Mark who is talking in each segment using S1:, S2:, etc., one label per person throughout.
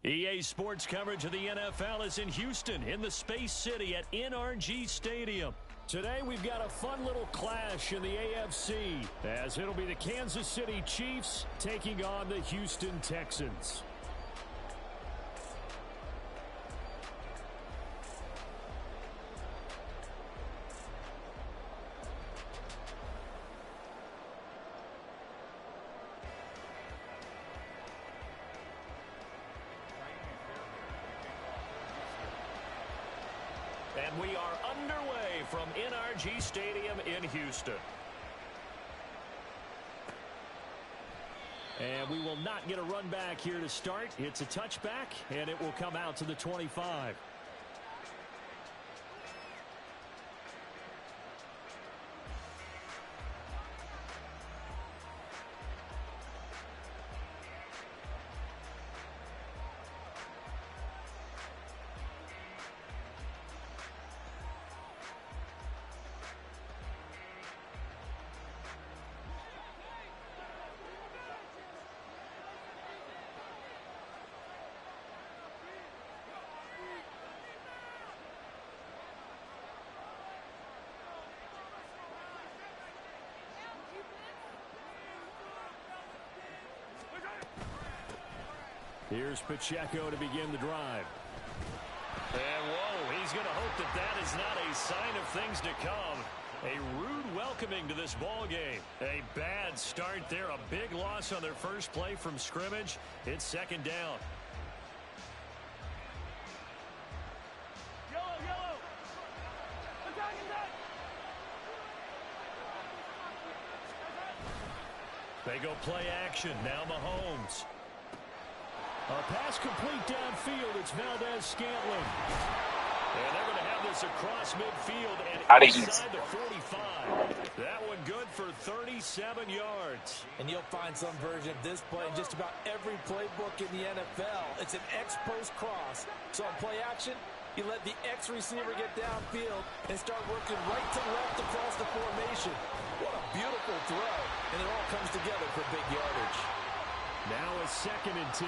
S1: EA Sports coverage of the NFL is in Houston, in the Space City at NRG Stadium. Today we've got a fun little clash in the AFC, as it'll be the Kansas City Chiefs taking on the Houston Texans. And we are underway from NRG Stadium in Houston. And we will not get a run back here to start. It's a touchback, and it will come out to the 25. Here's Pacheco to begin the drive. And whoa, he's going to hope that that is not a sign of things to come. A rude welcoming to this ball game. A bad start there. A big loss on their first play from scrimmage. It's second down.
S2: Yellow. Attack.
S1: They go play action. Now Mahomes. A pass complete downfield. It's Valdez-Scantling. And they're going to have this across midfield and inside the 45. That one good for 37 yards.
S3: And you'll find some version of this play in just about every playbook in the NFL. It's an X-post cross. So on play action, you let the X receiver get downfield and start working right to left across the formation. What a beautiful throw. And it all comes together for big yardage.
S1: Now a 2nd and 10.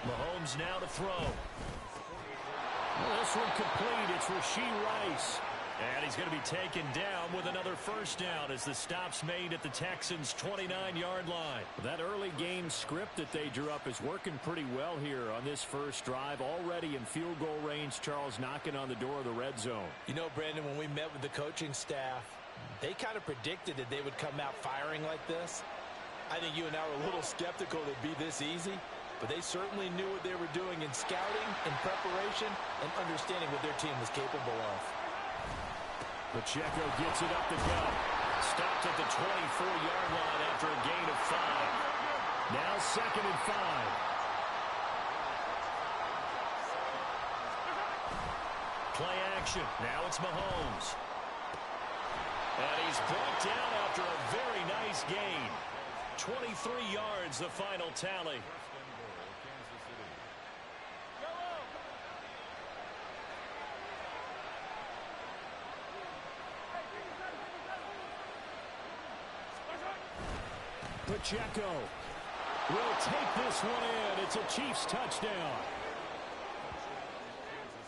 S1: Mahomes now to throw. Well, this one complete. It's Rashee Rice. And he's going to be taken down with another first down as the stop's made at the Texans' 29-yard line. That early game script that they drew up is working pretty well here on this first drive. Already in field goal range, Charles knocking on the door of the red zone.
S3: You know, Brandon, when we met with the coaching staff, they kind of predicted that they would come out firing like this. I think you and I were a little skeptical that it'd be this easy. But they certainly knew what they were doing in scouting, in preparation, and understanding what their team was capable of.
S1: Pacheco gets it up the gut. Stopped at the 24-yard line after a gain of 5. Now 2nd and 5. Play action. Now it's Mahomes. And he's brought down after a very nice gain. 23 yards, the final tally. Pacheco will take this one in. It's a Chiefs touchdown.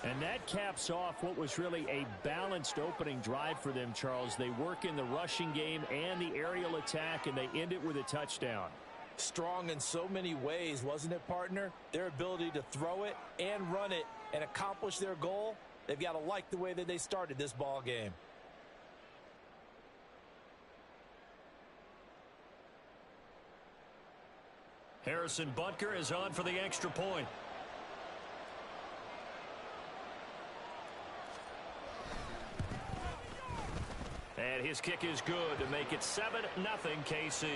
S1: And that caps off what was really a balanced opening drive for them, Charles. They work in the rushing game and the aerial attack, and they end it with a touchdown.
S3: Strong in so many ways, wasn't it, partner? Their ability to throw it and run it and accomplish their goal, they've got to like the way that they started this ball game.
S1: Harrison Butker is on for the extra point. And his kick is good to make it 7-0 KC.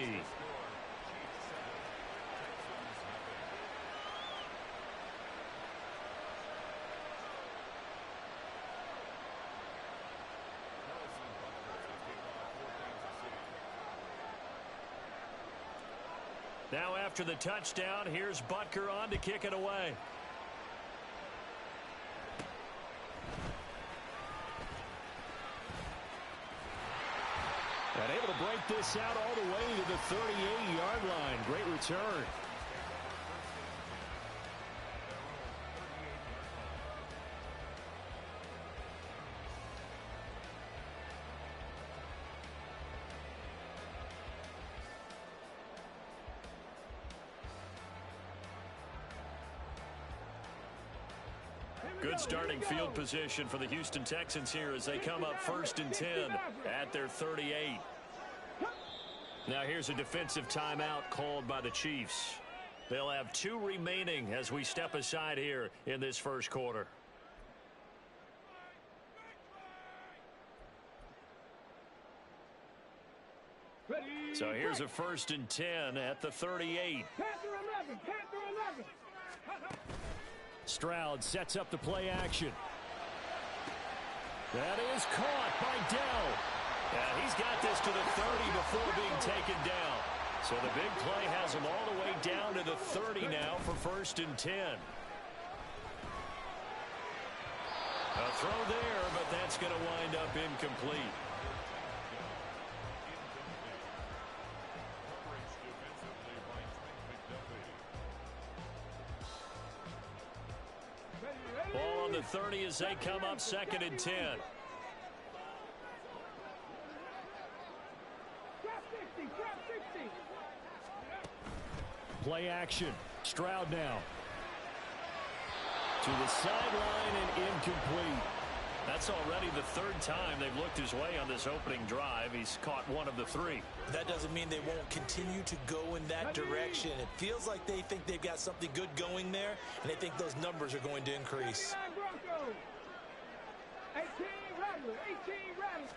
S1: Now after the touchdown, here's Butker on to kick it away. And able to break this out all the way to the 38-yard line. return. Good starting field position for the Houston Texans here as they come up 1st and 10 at their 38. Now here's a defensive timeout called by the Chiefs. They'll have 2 remaining as we step aside here in this first quarter. So here's a 1st and 10 at the 38. Stroud sets up the play action. That is caught by Dell. Yeah, he's got this to the 30 before being taken down. So the big play has him all the way down to the 30 now for 1st and 10. A throw there, but that's going to wind up incomplete. Ball on the 30 as they come up 2nd and 10. Play action. Stroud now. To the sideline and incomplete. That's already the 3rd time they've looked his way on this opening drive. He's caught 1 of the 3.
S3: That doesn't mean they won't continue to go in that direction. It feels like they think they've got something good going there, and they think those numbers are going to increase.
S2: 18 Rattler, 18 Rattler.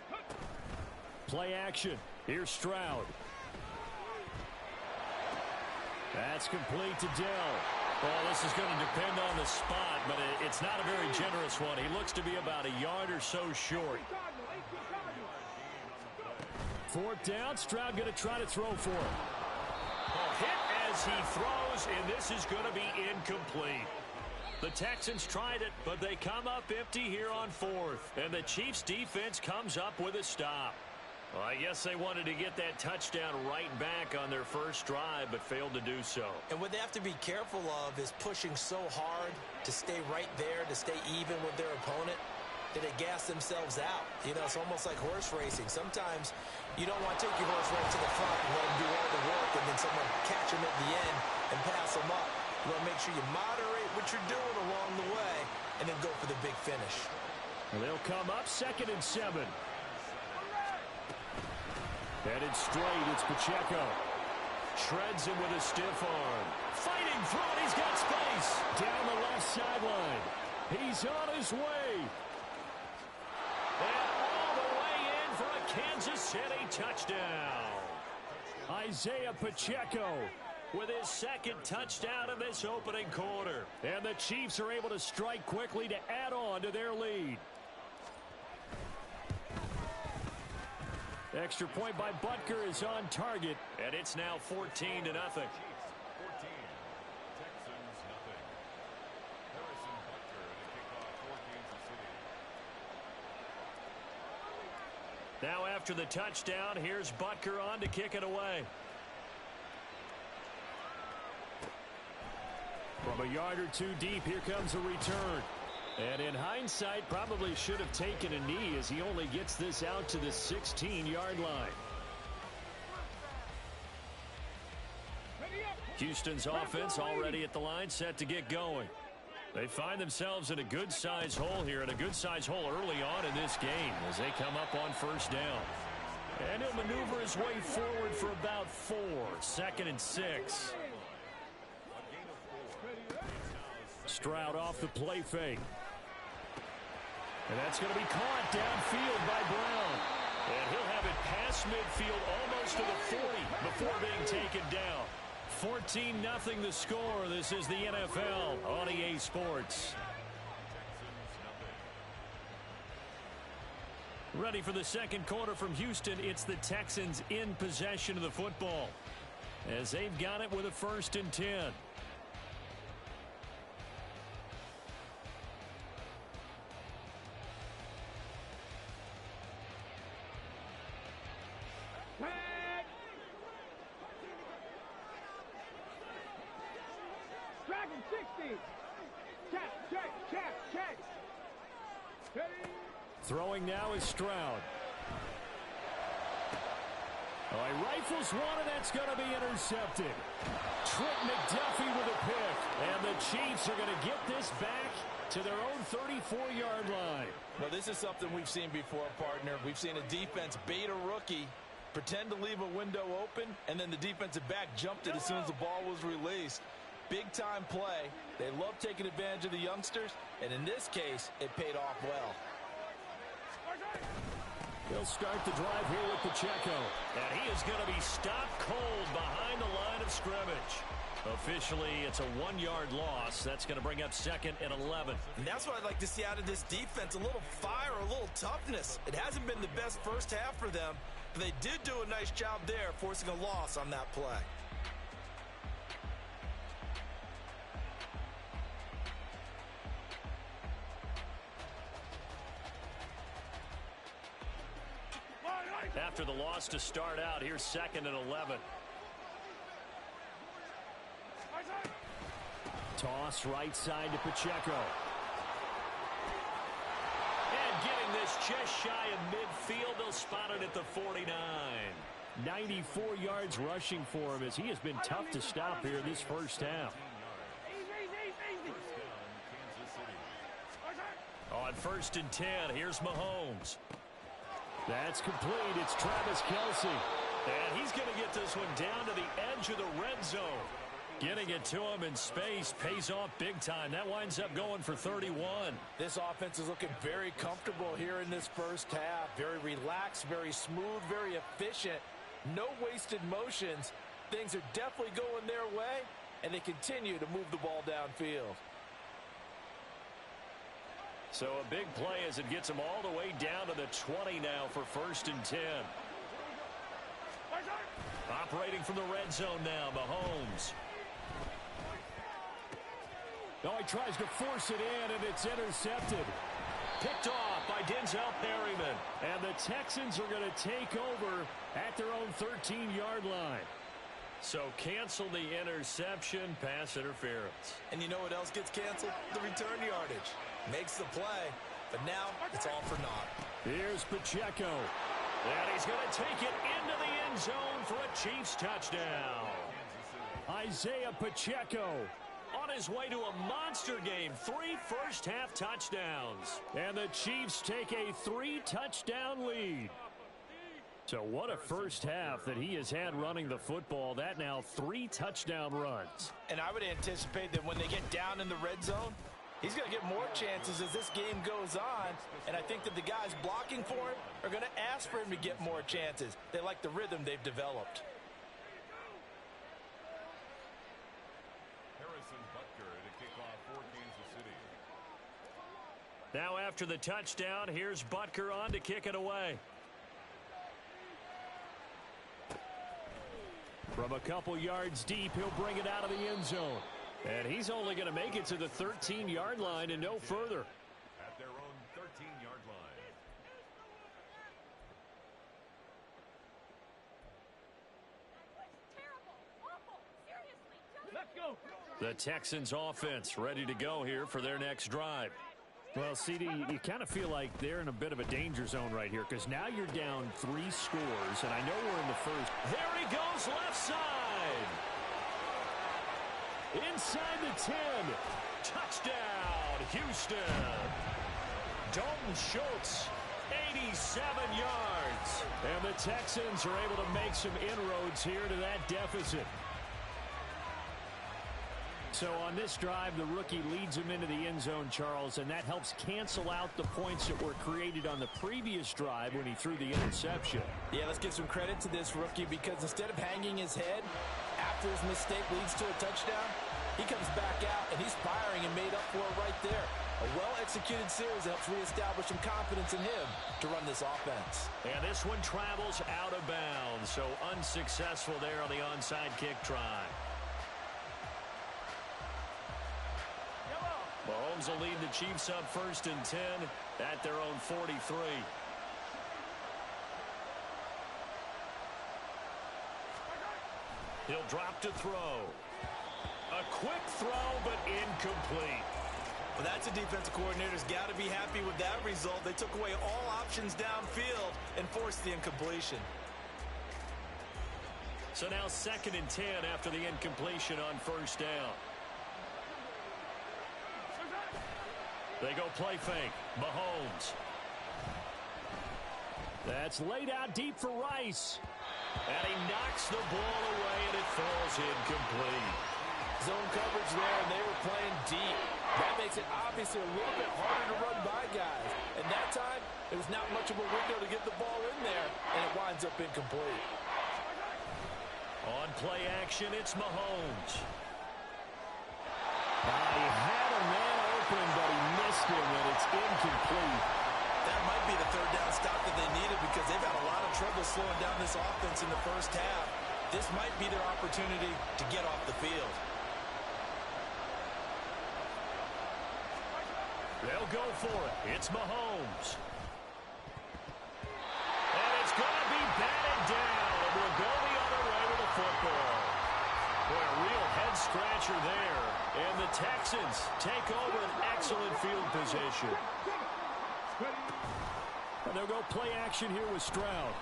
S1: Play action. Here's Stroud. That's complete to Dell. Well, this is going to depend on the spot, but it's not a very generous one. He looks to be about a yard or so short. 4th down. Stroud going to try to throw for it. Hit as he throws, and this is going to be incomplete. The Texans tried it, but they come up empty here on 4th. And the Chiefs defense comes up with a stop. Well, I guess they wanted to get that touchdown right back on their first drive, but failed to do so.
S3: And what they have to be careful of is pushing so hard to stay right there, to stay even with their opponent, that they gas themselves out. You know, it's almost like horse racing. Sometimes you don't want to take your horse right to the front and let them do all the work, and then someone catch them at the end and pass them up. You want to make sure you moderate what you're doing along the way and then go for the big finish.
S1: And they'll come up 2nd and 7. Headed straight, it's Pacheco. Shreds him with a stiff arm. Fighting through it, he's got space. Down the left sideline. He's on his way. And all the way in for a Kansas City touchdown. Isaiah Pacheco with his 2nd touchdown of this opening quarter. And the Chiefs are able to strike quickly to add on to their lead. Extra point by Butker is on target, and it's now 14-0. Now after the touchdown, here's Butker on to kick it away. From a yard or 2 deep, here comes a return. And in hindsight, probably should have taken a knee as he only gets this out to the 16-yard line. Houston's offense already at the line, set to get going. They find themselves in a good-sized hole here, and a good-sized hole early on in this game as they come up on 1st down. And he'll maneuver his way forward for about 4, 2nd and 6. Stroud off the play fake. And that's going to be caught downfield by Brown. And he'll have it past midfield almost to the 40 before being taken down. 14-0 the score. This is the NFL on EA Sports. Ready for the 2nd quarter from Houston. It's the Texans in possession of the football as they've got it with a 1st and 10.
S2: 60. Check. Ready?
S1: Throwing now is Stroud. Oh, he rifles one, and that's going to be intercepted. Trent McDuffie with a pick. And the Chiefs are going to get this back to their own 34-yard line.
S3: Well, this is something we've seen before, partner. We've seen a defense bait a rookie, pretend to leave a window open, and then the defensive back jumped it as soon as the ball was released. Big-time play. They love taking advantage of the youngsters, and in this case, it paid off well.
S1: He'll start the drive here with Pacheco. And he is going to be stopped cold behind the line of scrimmage. Officially, it's a 1-yard loss. That's going to bring up 2nd and 11.
S3: And that's what I'd like to see out of this defense, a little fire, a little toughness. It hasn't been the best first half for them, but they did do a nice job there, forcing a loss on that play.
S1: After the loss to start out, here's 2nd and 11. Toss right side to Pacheco. And getting this just shy of midfield, they'll spot it at the 49. 94 yards rushing for him as he has been tough to stop here this first half. On 1st and 10, here's Mahomes. That's complete. It's Travis Kelce. And he's going to get this one down to the edge of the red zone. Getting it to him in space pays off big time. That winds up going for 31.
S3: This offense is looking very comfortable here in this first half. Very relaxed, very smooth, very efficient. No wasted motions. Things are definitely going their way, and they continue to move the ball downfield.
S1: So a big play as it gets him all the way down to the 20 now for 1st and 10. Operating from the red zone now, Mahomes. Oh, he tries to force it in, and it's intercepted. Picked off by Denzel Perryman. And the Texans are going to take over at their own 13-yard line. So cancel the interception, pass interference.
S3: And you know what else gets canceled? The return yardage. Makes the play, but now it's all for naught.
S1: Here's Pacheco. And he's going to take it into the end zone for a Chiefs touchdown. Isaiah Pacheco on his way to a monster game. 3 first-half touchdowns. And the Chiefs take a 3-touchdown lead. So what a first half that he has had running the football. That now 3 touchdown runs.
S3: And I would anticipate that when they get down in the red zone, he's going to get more chances as this game goes on, and I think that the guys blocking for him are going to ask for him to get more chances. They like the rhythm they've developed.
S1: Now after the touchdown, here's Butker on to kick it away. From a couple yards deep, he'll bring it out of the end zone. And he's only going to make it to the 13-yard line and no further.
S4: At their own 13-yard line.
S2: Let's go.
S1: The Texans offense ready to go here for their next drive. Well, CD, you kind of feel like they're in a bit of a danger zone right here because now you're down 3 scores, and I know we're in the first. There he goes, left side. Inside the 10. Touchdown, Houston. Dalton Schultz, 87 yards. And the Texans are able to make some inroads here to that deficit. So on this drive, the rookie leads him into the end zone, Charles, and that helps cancel out the points that were created on the previous drive when he threw the interception.
S3: Yeah, let's give some credit to this rookie because instead of hanging his head after his mistake leads to a touchdown, he comes back out and he's firing and made up for it right there. A well-executed series helps reestablish some confidence in him to run this offense.
S1: And this one travels out of bounds, so unsuccessful there on the onside kick try. Mahomes will lead the Chiefs up 1st and 10 at their own 43. He'll drop to throw. A quick throw, but incomplete.
S3: Well, that's a defensive coordinator's got to be happy with that result. They took away all options downfield and forced the incompletion.
S1: So now 2nd and 10 after the incompletion on first down. They go play fake. Mahomes. That's laid out deep for Rice. And he knocks the ball away, and it falls incomplete.
S3: Zone coverage there, and they were playing deep. That makes it obviously a little bit harder to run by guys. And that time, there was not much of a window to get the ball in there, and it winds up incomplete.
S1: On play action, it's Mahomes. He had a man open, but he missed him, and it's incomplete.
S3: That might be the 3rd down stop that they needed because they've had a lot of trouble slowing down this offense in the first half. This might be their opportunity to get off the field.
S1: They'll go for it. It's Mahomes. And it's going to be batted down. And we'll go the other way with the football. Boy, a real head-scratcher there. And the Texans take over an excellent field position. And they'll go play action here with Stroud.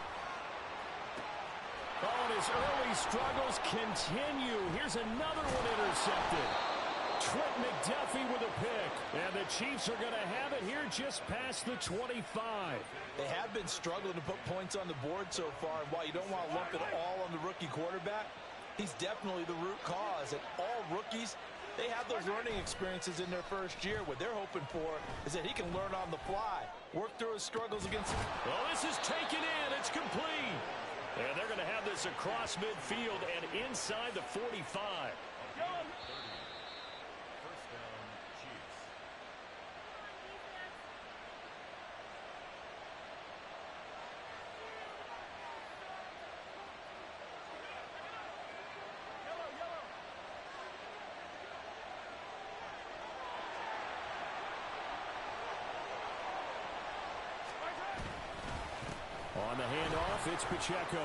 S1: Oh, and his early struggles continue. Here's another one intercepted. Trent McDuffie with a pick. And the Chiefs are going to have it here just past the 25.
S3: They have been struggling to put points on the board so far. And while you don't want to lump it all on the rookie quarterback, he's definitely the root cause. And all rookies, they have those learning experiences in their first year. What they're hoping for is that he can learn on the fly, work through his struggles against...
S1: Well, this is taken in. It's complete. And they're going to have this across midfield and inside the 45. On the handoff, it's Pacheco.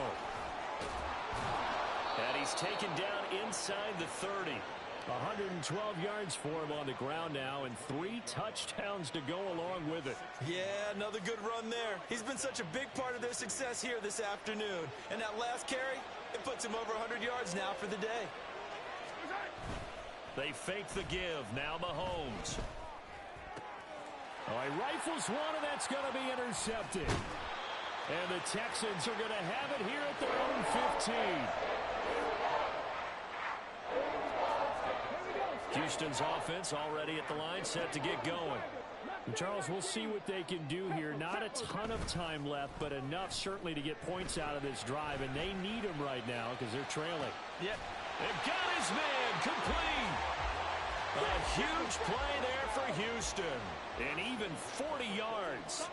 S1: And he's taken down inside the 30. 112 yards for him on the ground now, and 3 touchdowns to go along with it.
S3: Yeah, another good run there. He's been such a big part of their success here this afternoon. And that last carry, it puts him over 100 yards now for the day.
S1: They fake the give. Now Mahomes. Oh, he rifles one, and that's going to be intercepted. And the Texans are going to have it here at their own 15. Houston's offense already at the line, set to get going. And Charles, we'll see what they can do here. Not a ton of time left, but enough certainly to get points out of this drive. And they need them right now because they're trailing.
S3: Yep.
S1: They've got his man complete. A huge play there for Houston. And even 40 yards.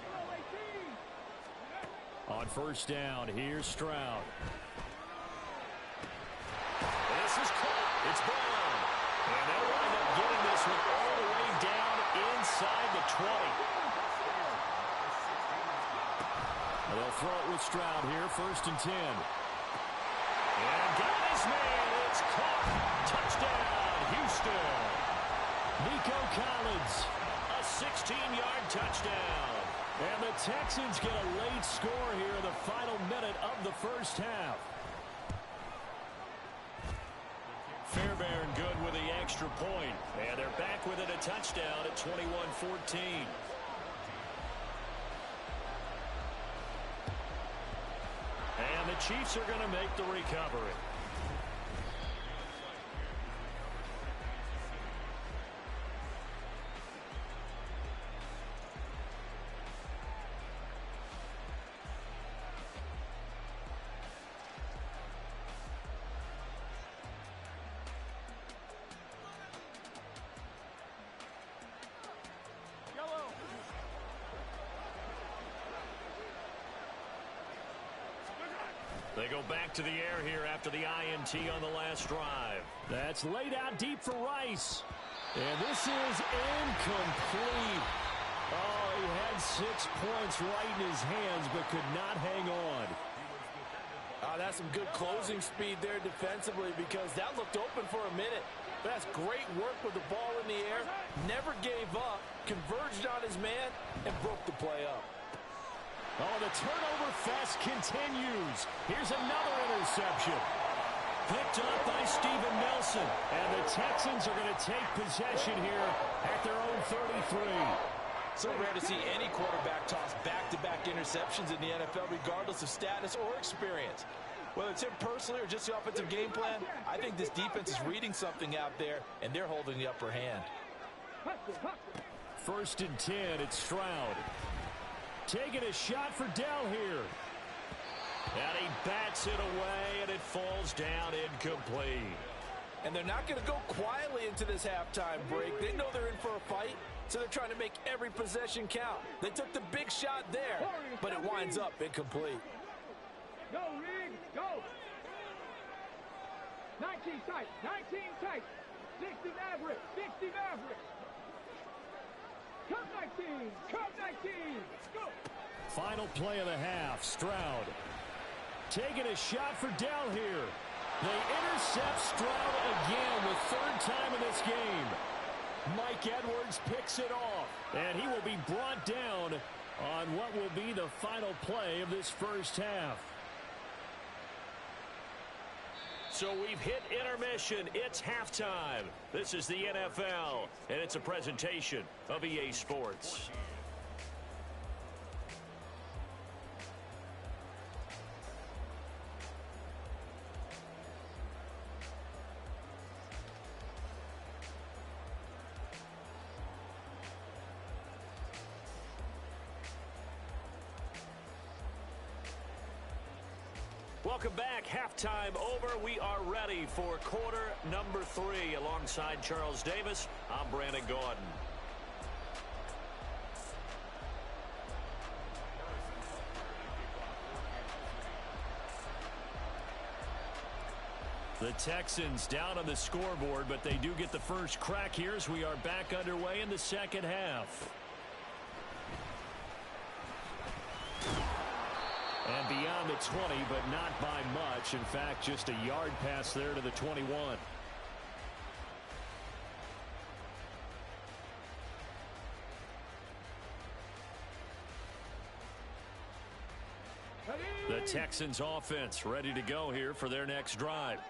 S1: On first down, here's Stroud. This is caught. It's Brown. And they'll wind up getting this one all the way down inside the 20. And they'll throw it with Stroud here, 1st and 10. And got his man. It's caught. Touchdown, Houston. Nico Collins, a 16-yard touchdown. And the Texans get a late score here in the final minute of the first half. Fairbairn good with the extra point. And they're back within a touchdown at 21-14. And the Chiefs are going to make the recovery. They go back to the air here after the INT on the last drive. That's laid out deep for Rice. And this is incomplete. Oh, he had 6 points right in his hands, but could not hang on.
S3: That's some good closing speed there defensively because that looked open for a minute. That's great work with the ball in the air. Never gave up, converged on his man, and broke the play up.
S1: Oh, the turnover fest continues. Here's another interception. Picked up by Steven Nelson. And the Texans are going to take possession here at their own 33.
S3: So rare to see any quarterback toss back-to-back interceptions in the NFL, regardless of status or experience. Whether it's him personally or just the offensive game plan, I think this defense is reading something out there, and they're holding the upper hand.
S1: 1st and 10, it's Stroud. Taking a shot for Dell here. And he bats it away, and it falls down incomplete.
S3: And they're not going to go quietly into this halftime break. They know they're in for a fight, so they're trying to make every possession count. They took the big shot there, but it winds up incomplete.
S2: Go, Rig, go. 19 tight, 19 tight. 60 Maverick, 60 Maverick. Come 19, come 19. Go.
S1: Final play of the half, Stroud. Taking a shot for Dell here. They intercept Stroud again, the 3rd time in this game. Mike Edwards picks it off, and he will be brought down on what will be the final play of this first half. So we've hit intermission. It's halftime. This is the NFL, and it's a presentation of EA Sports. Welcome back. Halftime over. We are ready for quarter number 3. Alongside Charles Davis, I'm Brandon Gaudin. The Texans down on the scoreboard, but they do get the first crack here as we are back underway in the second half. And beyond the 20, but not by much. In fact, just a yard pass there to the 21. The Texans offense ready to go here for their next drive.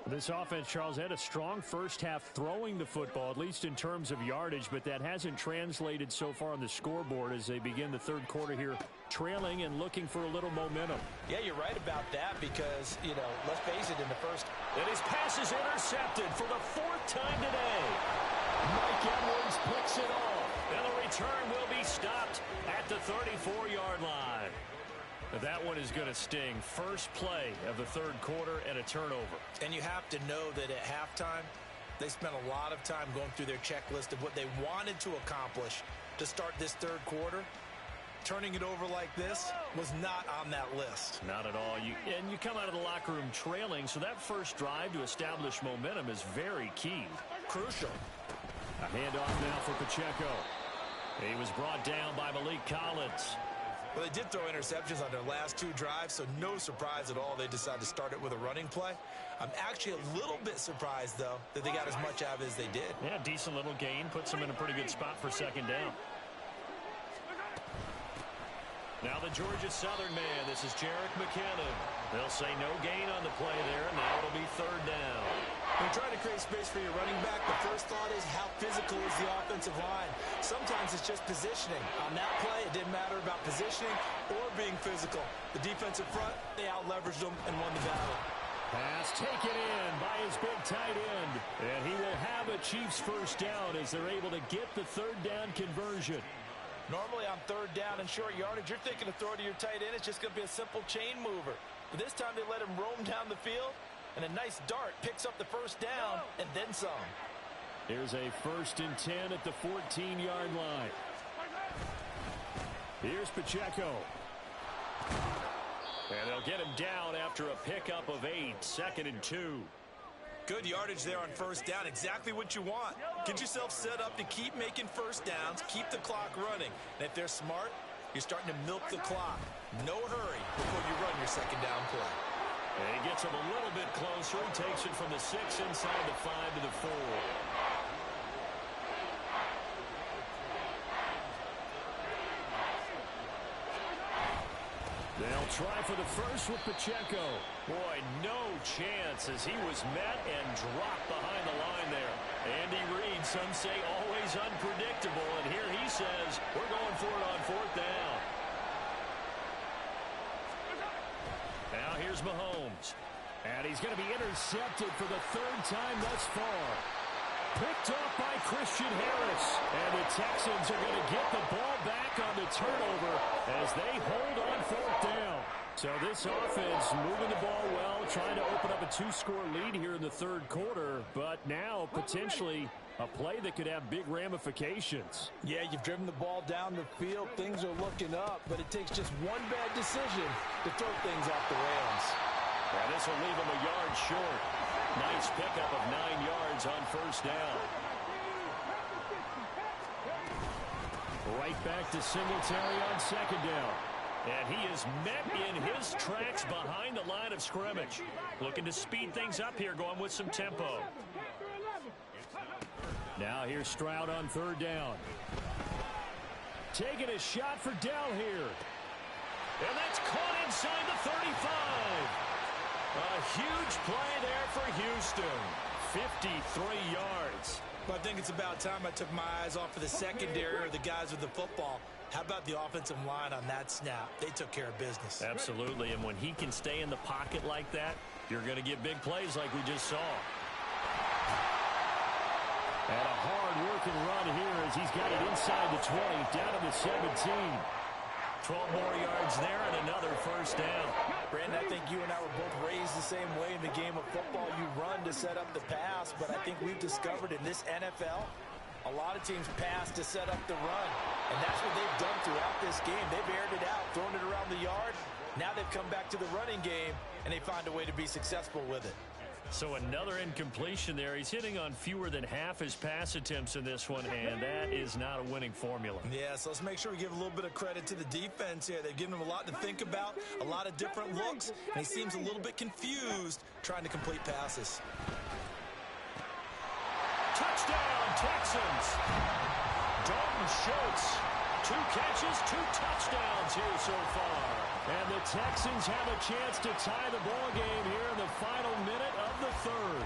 S1: This offense, Charles, had a strong first half throwing the football, at least in terms of yardage, but that hasn't translated so far on the scoreboard as they begin the third quarter here, trailing and looking for a little momentum.
S3: Yeah, you're right about that because, let's face it, in the first...
S1: And his pass is intercepted for the 4th time today. Mike Edwards picks it off, and the return will be stopped at the 34-yard line. That one is going to sting. First play of the third quarter and a turnover.
S3: And you have to know that at halftime, they spent a lot of time going through their checklist of what they wanted to accomplish to start this third quarter. Turning it over like this was not on that list.
S1: Not at all. You come out of the locker room trailing, so that first drive to establish momentum is very key.
S3: Crucial.
S1: A handoff now for Pacheco. He was brought down by Malik Collins.
S3: Well, they did throw interceptions on their last 2 drives, so no surprise at all they decided to start it with a running play. I'm actually a little bit surprised, though, that they got as much out of it as they did.
S1: Yeah, decent little gain. Puts them in a pretty good spot for second down. Now the Georgia Southern man. This is Jerick McKinnon. They'll say no gain on the play there, and now it'll be third down.
S3: When you're trying to create space for your running back, the first thought is how physical is the offensive line. Sometimes it's just positioning. On that play, it didn't matter about positioning or being physical. The defensive front, they out-leveraged them and won the battle.
S1: Pass taken in by his big tight end. And he will have a Chiefs first down as they're able to get the third down conversion.
S3: Normally on third down and short yardage, you're thinking to throw to your tight end. It's just going to be a simple chain mover. But this time they let him roam down the field. And a nice dart picks up the first down and then some.
S1: Here's a 1st and 10 at the 14-yard line. Here's Pacheco. And they'll get him down after a pickup of 8. 2nd and 2.
S3: Good yardage there on first down. Exactly what you want. Get yourself set up to keep making first downs, keep the clock running. And if they're smart, you're starting to milk the clock. No hurry before you run your second down play.
S1: And he gets him a little bit closer. He takes it from the 6 inside the 5 to the 4. They'll try for the first with Pacheco. Boy, no chance as he was met and dropped behind the line there. Andy Reid, some say always unpredictable, and here he says, we're going for it on 4th down. Now here's Mahomes. And he's going to be intercepted for the 3rd time thus far. Picked off by Christian Harris. And the Texans are going to get the ball back on the turnover as they hold on 4th down. So this offense moving the ball well, trying to open up a 2-score lead here in the 3rd quarter. But now potentially a play that could have big ramifications.
S3: Yeah, you've driven the ball down the field. Things are looking up, but it takes just one bad decision to throw things off the rails.
S1: And this will leave him a yard short. Nice pickup of 9 yards on 1st down. Right back to Singletary on 2nd down. And he is met in his tracks behind the line of scrimmage. Looking to speed things up here, going with some tempo. Now here's Stroud on 3rd down. Taking a shot for Dell here. And that's caught inside the 35. A huge play there for Houston. 53 yards.
S3: But I think it's about time I took my eyes off of the secondary or the guys with the football. How about the offensive line on that snap? They took care of business.
S1: Absolutely, and when he can stay in the pocket like that, you're going to get big plays like we just saw. And a hard-working run here as he's got it inside the 20, down to the 17. 12 more yards there and another 1st down.
S3: Brandon, I think you and I were both raised the same way in the game of football. You run to set up the pass, but I think we've discovered in this NFL, a lot of teams pass to set up the run. And that's what they've done throughout this game. They've aired it out, thrown it around the yard. Now they've come back to the running game, and they find a way to be successful with it.
S1: So another incompletion there. He's hitting on fewer than half his pass attempts in this one, and that is not a winning formula.
S3: Yeah, so let's make sure we give a little bit of credit to the defense here. They've given him a lot to think about, a lot of different looks, and he seems a little bit confused trying to complete passes.
S1: Touchdown, Texans. Dalton Schultz. 2 catches, 2 touchdowns here so far. And the Texans have a chance to tie the ball game here in the final minute of the 3rd.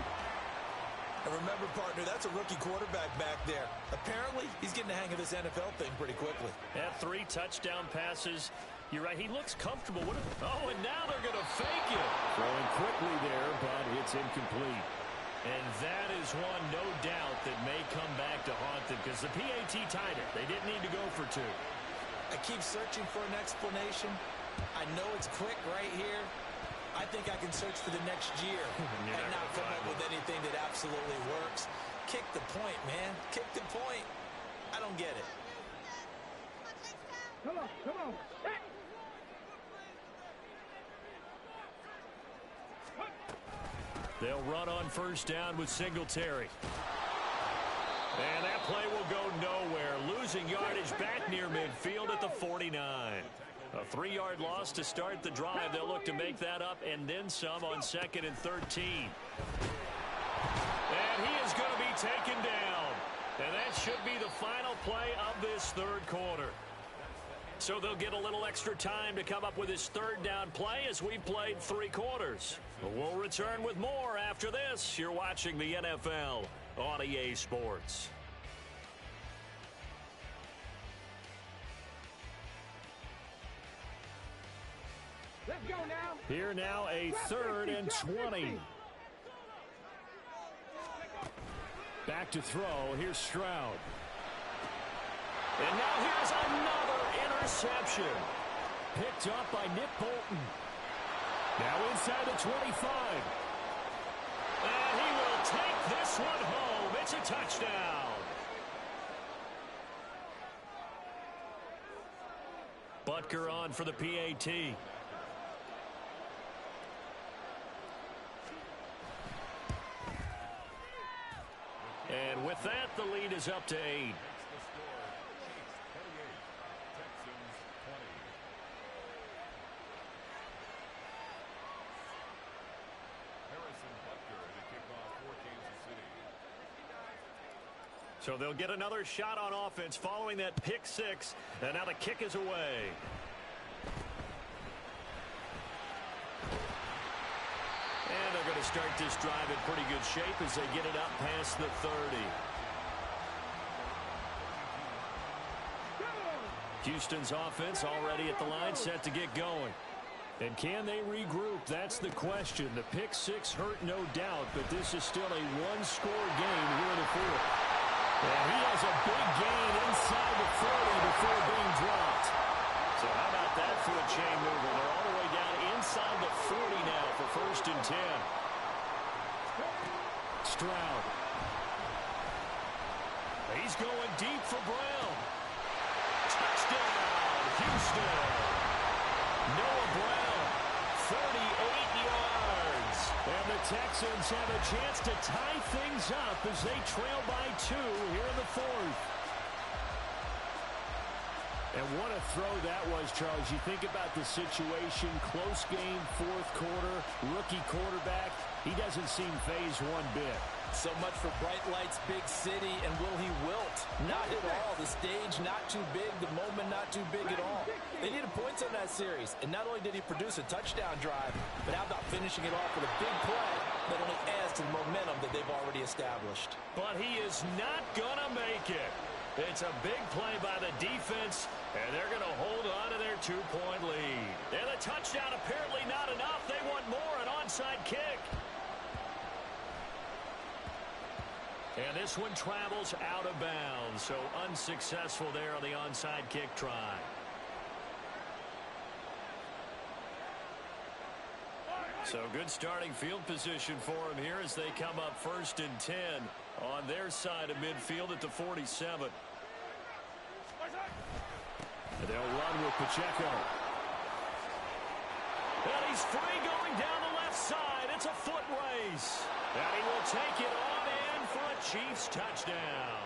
S3: And remember, partner, that's a rookie quarterback back there. Apparently, he's getting the hang of this NFL thing pretty quickly.
S1: Yeah, 3 touchdown passes. You're right, he looks comfortable. Oh, and now they're going to fake it. Throwing quickly there, but it's incomplete. And that is one, no doubt, that may come back to haunt them because the PAT tied it. They didn't need to go for 2.
S3: I keep searching for an explanation. I know it's quick right here. I think I can search for the next year and not come up with anything that absolutely works. Kick the point, man. Kick the point. I don't get it.
S2: Come on, come on. Hey.
S1: They'll run on 1st down with Singletary. And that play will go nowhere. Losing yardage back near midfield at the 49. A 3-yard loss to start the drive. They'll look to make that up and then some on 2nd and 13. And he is going to be taken down. And that should be the final play of this 3rd quarter. So they'll get a little extra time to come up with his 3rd down play as we played 3 quarters. We'll return with more after this. You're watching the NFL on EA Sports.
S2: Let's go now.
S1: Here now a 3rd and 20. Back to throw. Here's Stroud. And now here's another interception. Picked up by Nick Bolton. Now inside the 25. And he will take this one home. It's a touchdown. Butker on for the PAT. And with that, the lead is up to 8. So they'll get another shot on offense following that pick six. And now the kick is away. And they're going to start this drive in pretty good shape as they get it up past the 30. Houston's offense already at the line, set to get going. And can they regroup? That's the question. The pick six hurt, no doubt, but this is still a one-score game here in the fourth. And he has a big gain inside the 40 before being dropped. So how about that for a chain mover? They're all the way down inside the 40 now for 1st and 10. Stroud. He's going deep for Brown. Touchdown, Houston. Noah Brown, 38 yards. And the Texans have a chance to tie things up as they trail by 2 here in the fourth. And what a throw that was, Charles. You think about the situation, close game, fourth quarter, rookie quarterback. He doesn't seem phased one bit.
S3: So much for bright lights, big city, and will he wilt? Not at all. The stage not too big, the moment not too big at all. They needed points on that series, and not only did he produce a touchdown drive, but how about finishing it off with a big play that only adds to the momentum that they've already established.
S1: But he is not going to make it. It's a big play by the defense, and they're going to hold on to their 2-point lead. And the touchdown apparently not enough. They want more, an onside kick. And this one travels out of bounds, so unsuccessful there on the onside kick try. So good starting field position for him here as they come up 1st and 10 on their side of midfield at the 47. And they'll run with Pacheco. And he's free going down the left side. It's a foot race. And he will take it on in for a Chiefs touchdown.